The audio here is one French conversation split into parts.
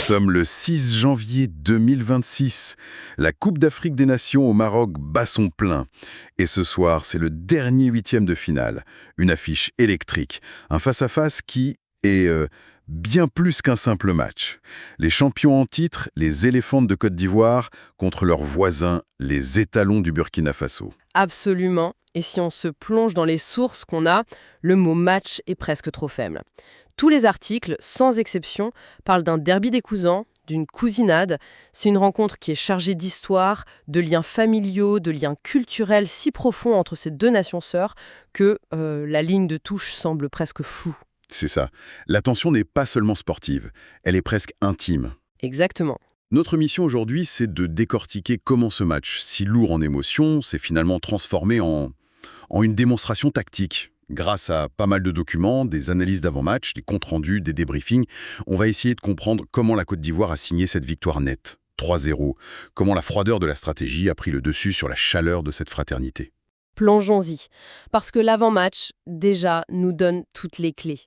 sommes le 6 janvier 2026. La Coupe d'Afrique des Nations au Maroc bat son plein. Et ce soir, c'est le dernier huitième de finale. Une affiche électrique. Un face-à-face qui est bien plus qu'un simple match. Les champions en titre, les éléphants de Côte d'Ivoire, contre leurs voisins, les étalons du Burkina Faso. Absolument. Et si on se plonge dans les sources qu'on a, le mot match est presque trop faible. Tous les articles, sans exception, parlent d'un derby des cousins, d'une cousinade. C'est une rencontre qui est chargée d'histoire, de liens familiaux, de liens culturels si profonds entre ces deux nations sœurs que la ligne de touche semble presque floue. C'est ça. La tension n'est pas seulement sportive, elle est presque intime. Exactement. Notre mission aujourd'hui, c'est de décortiquer comment ce match, si lourd en émotions, s'est finalement transformé en une démonstration tactique. Grâce à pas mal de documents, des analyses d'avant-match, des comptes rendus, des débriefings, on va essayer de comprendre comment la Côte d'Ivoire a signé cette victoire nette, 3-0, comment la froideur de la stratégie a pris le dessus sur la chaleur de cette fraternité. Plongeons-y. Parce que l'avant-match, déjà, nous donne toutes les clés.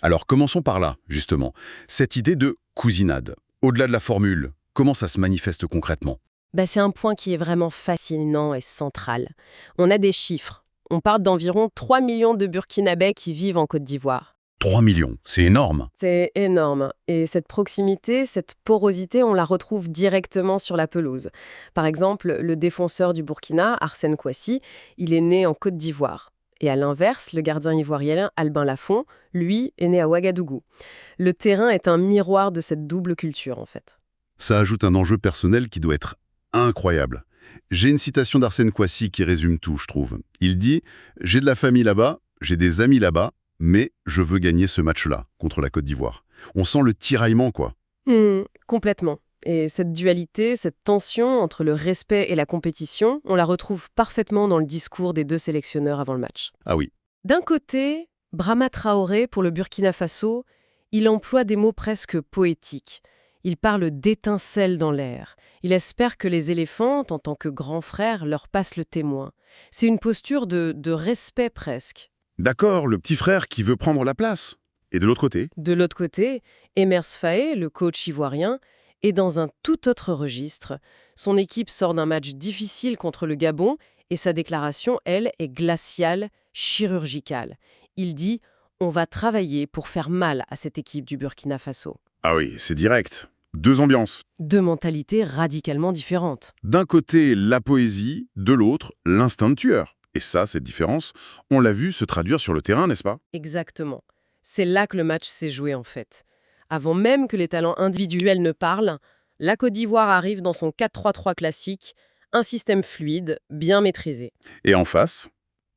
Alors commençons par là, justement. Cette idée de cousinade. Au-delà de la formule, comment ça se manifeste concrètement ? C'est un point qui est vraiment fascinant et central. On a des chiffres. On parle d'environ 3 millions de Burkinabés qui vivent en Côte d'Ivoire. 3 millions, c'est énorme. C'est énorme. Et cette proximité, cette porosité, on la retrouve directement sur la pelouse. Par exemple, le défenseur du Burkina, Arsène Kouassi, il est né en Côte d'Ivoire. Et à l'inverse, le gardien ivoirien Albin Lafont, lui, est né à Ouagadougou. Le terrain est un miroir de cette double culture, en fait. Ça ajoute un enjeu personnel qui doit être incroyable. J'ai une citation d'Arsène Kouassi qui résume tout, je trouve. Il dit « J'ai de la famille là-bas, j'ai des amis là-bas, mais je veux gagner ce match-là contre la Côte d'Ivoire. » On sent le tiraillement, quoi. Complètement. Et cette dualité, cette tension entre le respect et la compétition, on la retrouve parfaitement dans le discours des deux sélectionneurs avant le match. Ah oui. D'un côté, Brahma Traoré, pour le Burkina Faso, il emploie des mots presque poétiques. Il parle d'étincelles dans l'air. Il espère que les éléphants, en tant que grands frères, leur passent le témoin. C'est une posture de respect presque. D'accord, le petit frère qui veut prendre la place. Et de l'autre côté ? De l'autre côté, Emers Faé, le coach ivoirien, est dans un tout autre registre. Son équipe sort d'un match difficile contre le Gabon et sa déclaration, elle, est glaciale, chirurgicale. Il dit « On va travailler pour faire mal à cette équipe du Burkina Faso ». Ah oui, c'est direct. Deux ambiances. Deux mentalités radicalement différentes. D'un côté, la poésie, de l'autre, l'instinct de tueur. Et ça, cette différence, on l'a vu se traduire sur le terrain, n'est-ce pas ? Exactement. C'est là que le match s'est joué en fait. Avant même que les talents individuels ne parlent, la Côte d'Ivoire arrive dans son 4-3-3 classique, un système fluide, bien maîtrisé. Et en face ?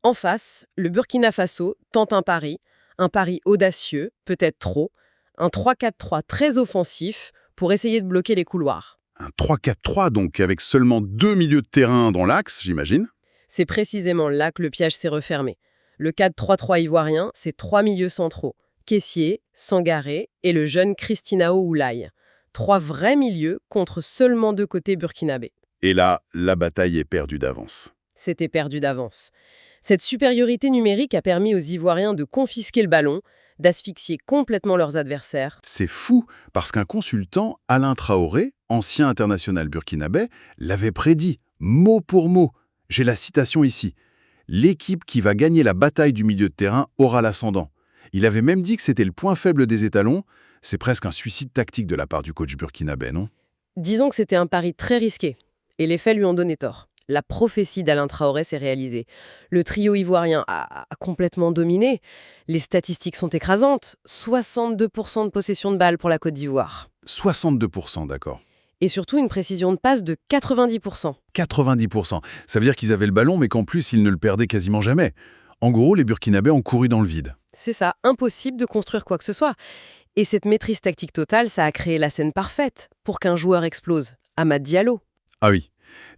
En face, le Burkina Faso tente un pari audacieux, peut-être trop, un 3-4-3 très offensif pour essayer de bloquer les couloirs. Un 3-4-3 donc, avec seulement deux milieux de terrain dans l'axe, j'imagine ? C'est précisément là que le piège s'est refermé. Le 4-3-3 ivoirien, c'est 3 milieux centraux. Kessié, Sangaré et le jeune Christinao Oulaye. 3 vrais milieux contre seulement 2 côtés burkinabés. Et là, la bataille est perdue d'avance. C'était perdu d'avance. Cette supériorité numérique a permis aux Ivoiriens de confisquer le ballon, d'asphyxier complètement leurs adversaires. C'est fou, parce qu'un consultant, Alain Traoré, ancien international burkinabé, l'avait prédit, mot pour mot. J'ai la citation ici. « L'équipe qui va gagner la bataille du milieu de terrain aura l'ascendant. » Il avait même dit que c'était le point faible des étalons. C'est presque un suicide tactique de la part du coach burkinabé, non ? Disons que c'était un pari très risqué, et les faits lui ont donné tort. La prophétie d'Alain Traoré s'est réalisée. Le trio ivoirien a complètement dominé. Les statistiques sont écrasantes. 62% de possession de balles pour la Côte d'Ivoire. 62%, d'accord. Et surtout une précision de passe de 90%. 90%. Ça veut dire qu'ils avaient le ballon, mais qu'en plus, ils ne le perdaient quasiment jamais. En gros, les Burkinabés ont couru dans le vide. C'est ça, impossible de construire quoi que ce soit. Et cette maîtrise tactique totale, ça a créé la scène parfaite pour qu'un joueur explose. Amad Diallo. Ah oui,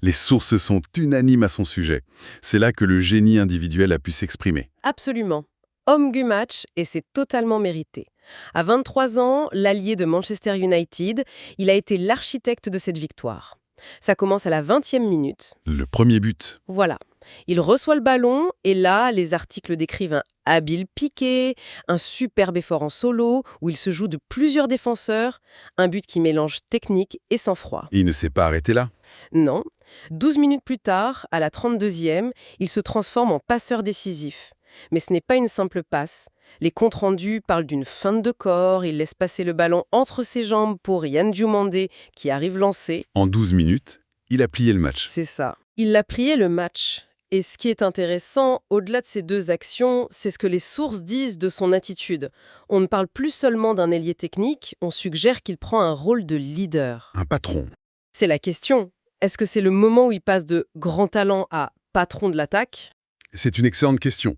les sources sont unanimes à son sujet. C'est là que le génie individuel a pu s'exprimer. Absolument. Homme du match, et c'est totalement mérité. À 23 ans, l'allié de Manchester United, il a été l'architecte de cette victoire. Ça commence à la 20e minute. Le premier but. Voilà. Il reçoit le ballon, et là, les articles décrivent un habile piqué, un superbe effort en solo, où il se joue de plusieurs défenseurs, un but qui mélange technique et sang-froid. Et il ne s'est pas arrêté là. Non. 12 minutes plus tard, à la 32e, il se transforme en passeur décisif. Mais ce n'est pas une simple passe. Les comptes rendus parlent d'une feinte de corps, il laisse passer le ballon entre ses jambes pour Yann Djumandé, qui arrive lancé. En 12 minutes, il a plié le match. C'est ça. Il a plié le match. Et ce qui est intéressant, au-delà de ces deux actions, c'est ce que les sources disent de son attitude. On ne parle plus seulement d'un ailier technique, on suggère qu'il prend un rôle de leader. Un patron. C'est la question. Est-ce que c'est le moment où il passe de grand talent à patron de l'attaque? C'est une excellente question.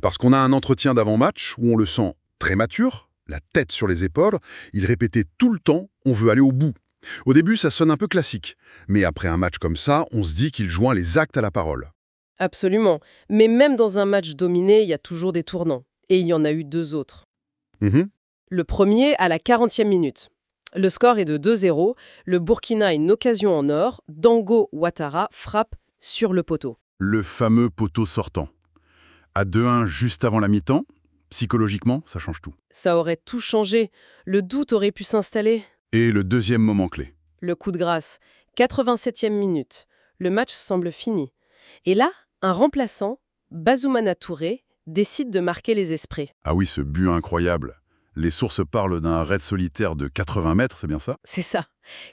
Parce qu'on a un entretien d'avant-match où on le sent très mature, la tête sur les épaules, il répétait tout le temps « on veut aller au bout ». Au début, ça sonne un peu classique. Mais après un match comme ça, on se dit qu'il joint les actes à la parole. Absolument. Mais même dans un match dominé, il y a toujours des tournants. Et il y en a eu deux autres. Le premier à la 40e minute. Le score est de 2-0. Le Burkina a une occasion en or. Dango Ouattara frappe sur le poteau. Le fameux poteau sortant. À 2-1 juste avant la mi-temps, psychologiquement, ça change tout. Ça aurait tout changé. Le doute aurait pu s'installer. Et le deuxième moment clé. Le coup de grâce. 87e minute. Le match semble fini. Et là, un remplaçant, Bazoumana Touré, décide de marquer les esprits. Ah oui, ce but incroyable. Les sources parlent d'un raid solitaire de 80 mètres, c'est bien ça? C'est ça.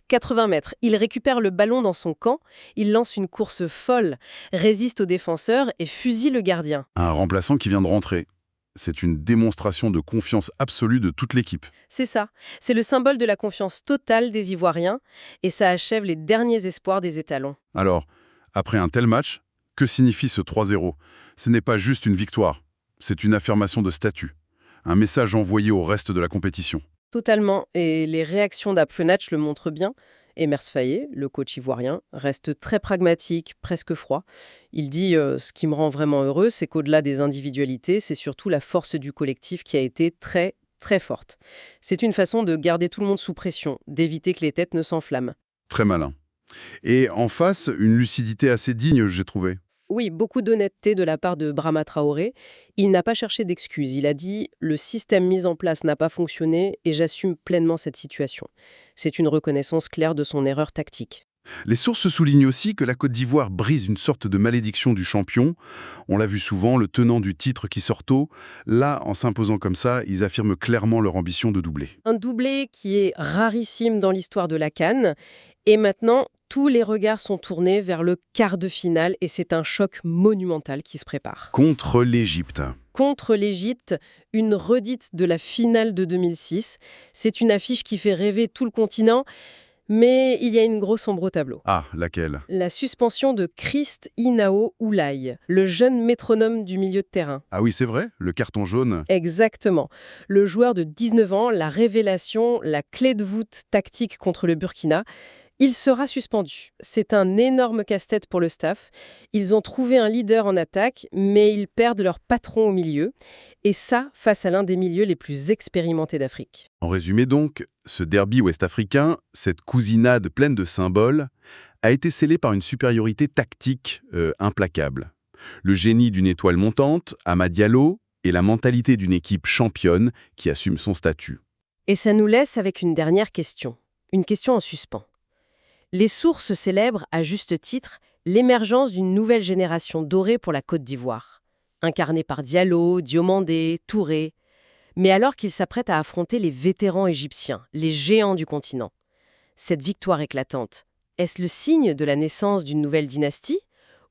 80 mètres. Il récupère le ballon dans son camp, il lance une course folle, résiste aux défenseurs et fusille le gardien. Un remplaçant qui vient de rentrer. C'est une démonstration de confiance absolue de toute l'équipe. C'est ça. C'est le symbole de la confiance totale des Ivoiriens et ça achève les derniers espoirs des étalons. Alors, après un tel match, que signifie ce 3-0? Ce n'est pas juste une victoire, c'est une affirmation de statut. Un message envoyé au reste de la compétition. Totalement. Et les réactions d'Apfenach le montrent bien. Emers Faé, le coach ivoirien, reste très pragmatique, presque froid. Il dit ce qui me rend vraiment heureux, c'est qu'au-delà des individualités, c'est surtout la force du collectif qui a été très, très forte. C'est une façon de garder tout le monde sous pression, d'éviter que les têtes ne s'enflamment. Très malin. Et en face, une lucidité assez digne, j'ai trouvé. Oui, beaucoup d'honnêteté de la part de Brahma Traoré. Il n'a pas cherché d'excuses. Il a dit « Le système mis en place n'a pas fonctionné et j'assume pleinement cette situation ». C'est une reconnaissance claire de son erreur tactique. Les sources soulignent aussi que la Côte d'Ivoire brise une sorte de malédiction du champion. On l'a vu souvent, le tenant du titre qui sort tôt. Là, en s'imposant comme ça, ils affirment clairement leur ambition de doubler. Un doublé qui est rarissime dans l'histoire de la CAN. Et maintenant, tous les regards sont tournés vers le quart de finale et c'est un choc monumental qui se prépare. Contre l'Égypte. Contre l'Égypte, une redite de la finale de 2006. C'est une affiche qui fait rêver tout le continent, mais il y a une grosse ombre au tableau. Ah, laquelle? La suspension de Christ Inao Oulaye, le jeune métronome du milieu de terrain. Ah oui, c'est vrai, le carton jaune. Exactement. Le joueur de 19 ans, la révélation, la clé de voûte tactique contre le Burkina. Il sera suspendu. C'est un énorme casse-tête pour le staff. Ils ont trouvé un leader en attaque, mais ils perdent leur patron au milieu. Et ça, face à l'un des milieux les plus expérimentés d'Afrique. En résumé donc, ce derby ouest-africain, cette cousinade pleine de symboles, a été scellé par une supériorité tactique implacable. Le génie d'une étoile montante, Amad Diallo, et la mentalité d'une équipe championne qui assume son statut. Et ça nous laisse avec une dernière question. Une question en suspens. Les sources célèbrent, à juste titre, l'émergence d'une nouvelle génération dorée pour la Côte d'Ivoire, incarnée par Diallo, Diomandé, Touré. Mais alors qu'ils s'apprêtent à affronter les vétérans égyptiens, les géants du continent, cette victoire éclatante, est-ce le signe de la naissance d'une nouvelle dynastie?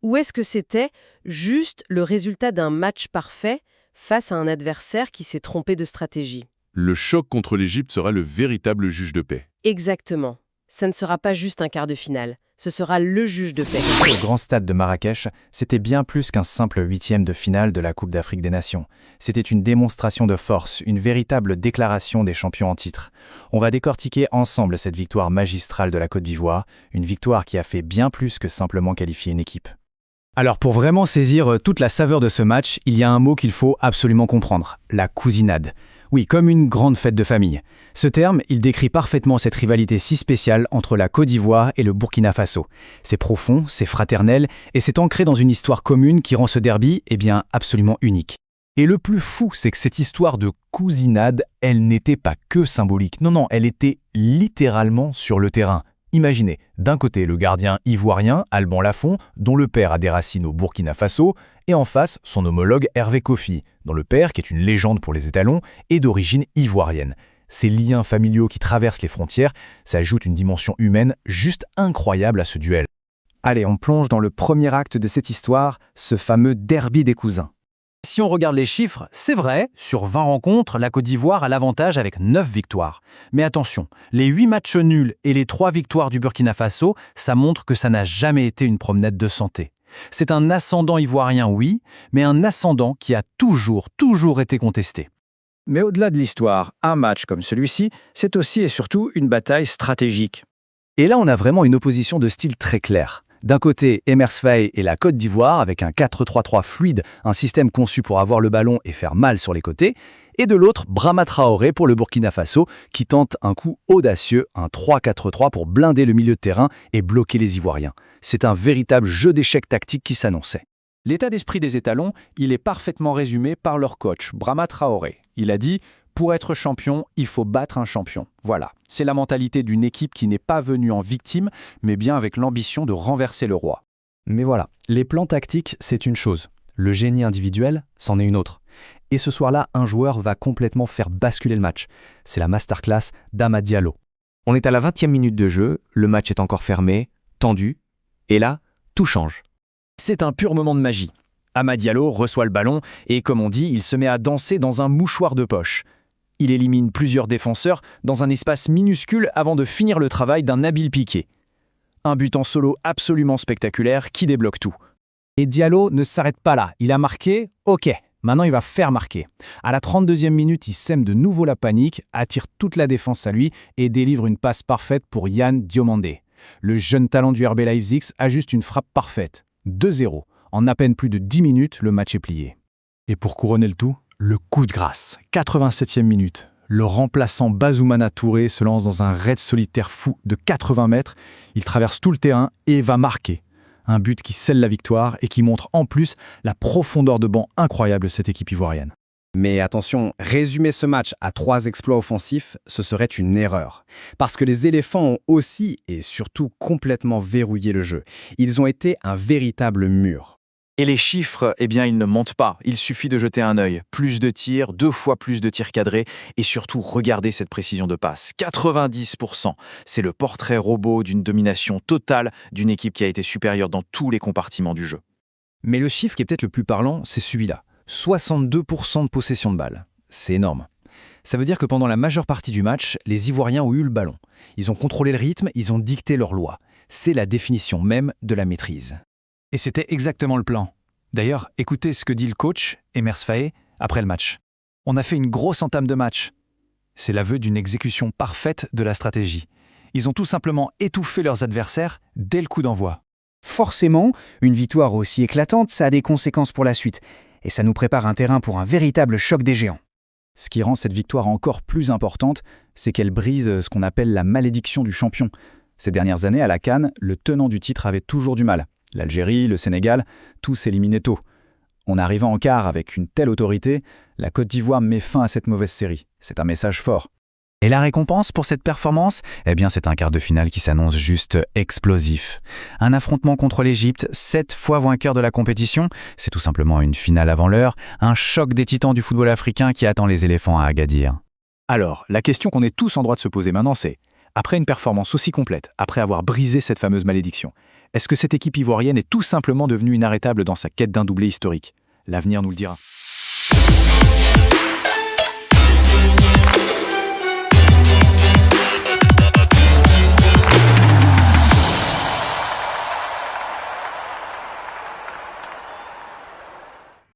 Ou est-ce que c'était juste le résultat d'un match parfait face à un adversaire qui s'est trompé de stratégie? Le choc contre l'Égypte sera le véritable juge de paix. Exactement. Ça ne sera pas juste un quart de finale, ce sera le juge de paix. Au grand stade de Marrakech, c'était bien plus qu'un simple huitième de finale de la Coupe d'Afrique des Nations. C'était une démonstration de force, une véritable déclaration des champions en titre. On va décortiquer ensemble cette victoire magistrale de la Côte d'Ivoire, une victoire qui a fait bien plus que simplement qualifier une équipe. Alors pour vraiment saisir toute la saveur de ce match, il y a un mot qu'il faut absolument comprendre, la cousinade. Oui, comme une grande fête de famille. Ce terme, il décrit parfaitement cette rivalité si spéciale entre la Côte d'Ivoire et le Burkina Faso. C'est profond, c'est fraternel et c'est ancré dans une histoire commune qui rend ce derby, absolument unique. Et le plus fou, c'est que cette histoire de cousinade, elle n'était pas que symbolique. Non, elle était littéralement sur le terrain. Imaginez, d'un côté le gardien ivoirien, Alban Lafont, dont le père a des racines au Burkina Faso, et en face son homologue Hervé Kofi, dont le père, qui est une légende pour les étalons, est d'origine ivoirienne. Ces liens familiaux qui traversent les frontières, ça ajoute une dimension humaine juste incroyable à ce duel. Allez, on plonge dans le premier acte de cette histoire, ce fameux derby des cousins. Si on regarde les chiffres, c'est vrai, sur 20 rencontres, la Côte d'Ivoire a l'avantage avec 9 victoires. Mais attention, les 8 matchs nuls et les 3 victoires du Burkina Faso, ça montre que ça n'a jamais été une promenade de santé. C'est un ascendant ivoirien, oui, mais un ascendant qui a toujours été contesté. Mais au-delà de l'histoire, un match comme celui-ci, c'est aussi et surtout une bataille stratégique. Et là, on a vraiment une opposition de style très claire. D'un côté, Emers Faé et la Côte d'Ivoire avec un 4-3-3 fluide, un système conçu pour avoir le ballon et faire mal sur les côtés, et de l'autre, Brahma Traoré pour le Burkina Faso qui tente un coup audacieux, un 3-4-3 pour blinder le milieu de terrain et bloquer les Ivoiriens. C'est un véritable jeu d'échecs tactique qui s'annonçait. L'état d'esprit des étalons, il est parfaitement résumé par leur coach, Brahma Traoré. Il a dit « Pour être champion, il faut battre un champion ». Voilà, c'est la mentalité d'une équipe qui n'est pas venue en victime, mais bien avec l'ambition de renverser le roi. Mais voilà, les plans tactiques, c'est une chose. Le génie individuel, c'en est une autre. Et ce soir-là, un joueur va complètement faire basculer le match. C'est la masterclass d'Ama Diallo. On est à la 20e minute de jeu, le match est encore fermé, tendu, et là, tout change. C'est un pur moment de magie. Ama Diallo reçoit le ballon et, comme on dit, il se met à danser dans un mouchoir de poche. Il élimine plusieurs défenseurs dans un espace minuscule avant de finir le travail d'un habile piqué. Un but en solo absolument spectaculaire qui débloque tout. Et Diallo ne s'arrête pas là. Il a marqué, ok, maintenant il va faire marquer. À la 32e minute, il sème de nouveau la panique, attire toute la défense à lui et délivre une passe parfaite pour Yann Diomandé. Le jeune talent du RB Leipzig ajuste une frappe parfaite. 2-0. En à peine plus de 10 minutes, le match est plié. Et pour couronner le tout, le coup de grâce. 87e minute. Le remplaçant Bazoumana Touré se lance dans un raid solitaire fou de 80 mètres. Il traverse tout le terrain et va marquer. Un but qui scelle la victoire et qui montre en plus la profondeur de banc incroyable de cette équipe ivoirienne. Mais attention, résumer ce match à 3 exploits offensifs, ce serait une erreur. Parce que les éléphants ont aussi et surtout complètement verrouillé le jeu. Ils ont été un véritable mur. Et les chiffres, eh bien, ils ne mentent pas. Il suffit de jeter un œil. Plus de tirs, 2 fois plus de tirs cadrés et surtout, regardez cette précision de passe. 90%. C'est le portrait robot d'une domination totale d'une équipe qui a été supérieure dans tous les compartiments du jeu. Mais le chiffre qui est peut-être le plus parlant, c'est celui-là. 62% de possession de balle. C'est énorme. Ça veut dire que pendant la majeure partie du match, les Ivoiriens ont eu le ballon. Ils ont contrôlé le rythme, ils ont dicté leurs lois. C'est la définition même de la maîtrise. Et c'était exactement le plan. D'ailleurs, écoutez ce que dit le coach, Emers Faé, après le match. On a fait une grosse entame de match. C'est l'aveu d'une exécution parfaite de la stratégie. Ils ont tout simplement étouffé leurs adversaires dès le coup d'envoi. Forcément, une victoire aussi éclatante, ça a des conséquences pour la suite. Et ça nous prépare un terrain pour un véritable choc des géants. Ce qui rend cette victoire encore plus importante, c'est qu'elle brise ce qu'on appelle la malédiction du champion. Ces dernières années, à la CAN, le tenant du titre avait toujours du mal. L'Algérie, le Sénégal, tous éliminés tôt. En arrivant en quart avec une telle autorité, la Côte d'Ivoire met fin à cette mauvaise série. C'est un message fort. Et la récompense pour cette performance ? Eh bien, c'est un quart de finale qui s'annonce juste explosif. Un affrontement contre l'Égypte, 7 fois vainqueur de la compétition, c'est tout simplement une finale avant l'heure, un choc des titans du football africain qui attend les éléphants à Agadir. Alors, la question qu'on est tous en droit de se poser maintenant, c'est, après une performance aussi complète, après avoir brisé cette fameuse malédiction, est-ce que cette équipe ivoirienne est tout simplement devenue inarrêtable dans sa quête d'un doublé historique ? L'avenir nous le dira.